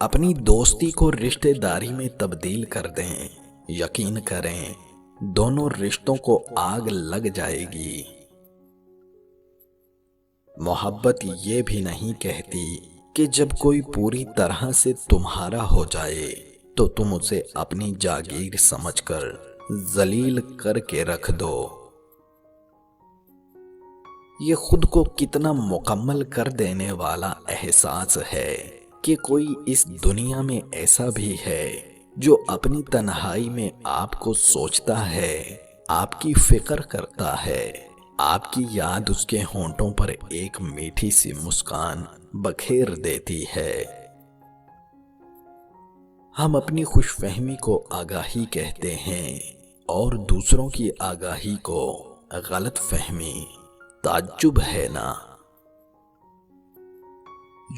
اپنی دوستی کو رشتہ داری میں تبدیل کر دیں، یقین کریں دونوں رشتوں کو آگ لگ جائے گی۔ محبت یہ بھی نہیں کہتی کہ جب کوئی پوری طرح سے تمہارا ہو جائے تو تم اسے اپنی جاگیر سمجھ کر ذلیل کر کے رکھ دو۔ یہ خود کو کتنا مکمل کر دینے والا احساس ہے کہ کوئی اس دنیا میں ایسا بھی ہے جو اپنی تنہائی میں آپ کو سوچتا ہے، آپ کی فکر کرتا ہے، آپ کی یاد اس کے ہونٹوں پر ایک میٹھی سی مسکان بکھیر دیتی ہے۔ ہم اپنی خوش فہمی کو آگاہی کہتے ہیں اور دوسروں کی آگاہی کو غلط فہمی۔ تعجب ہے نا؟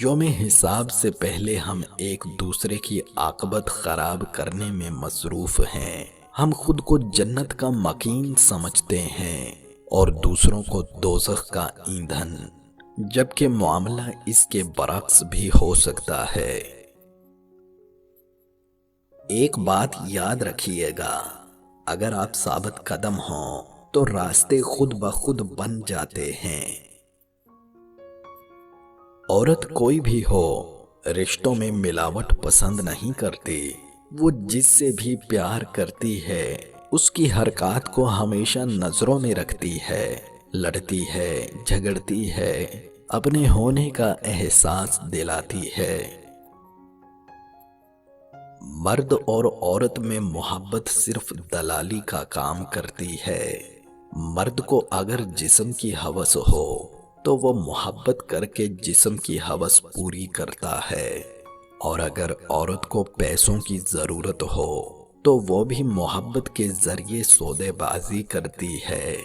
یوم حساب سے پہلے ہم ایک دوسرے کی عاقبت خراب کرنے میں مصروف ہیں۔ ہم خود کو جنت کا مکین سمجھتے ہیں اور دوسروں کو دوزخ کا ایندھن، جبکہ معاملہ اس کے برعکس بھی ہو سکتا ہے۔ ایک بات یاد رکھیے گا، اگر آپ ثابت قدم ہوں تو راستے خود بخود بن جاتے ہیں۔ عورت کوئی بھی ہو، رشتوں میں ملاوٹ پسند نہیں کرتی۔ وہ جس سے بھی پیار کرتی ہے اس کی حرکات کو ہمیشہ نظروں میں رکھتی ہے، لڑتی ہے، جھگڑتی ہے، اپنے ہونے کا احساس دلاتی ہے۔ مرد اور عورت میں محبت صرف دلالی کا کام کرتی ہے۔ مرد کو اگر جسم کی ہوس ہو تو وہ محبت کر کے جسم کی ہوس پوری کرتا ہے، اور اگر عورت کو پیسوں کی ضرورت ہو تو وہ بھی محبت کے ذریعے سودے بازی کرتی ہے۔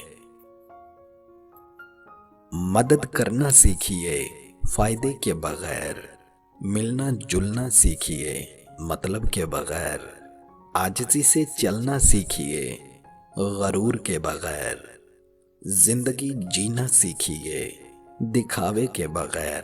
مدد کرنا سیکھیے فائدے کے بغیر، ملنا جلنا سیکھیے مطلب کے بغیر، عاجزی سے چلنا سیکھیے غرور کے بغیر، زندگی جینا سیکھیے دکھاوے کے بغیر۔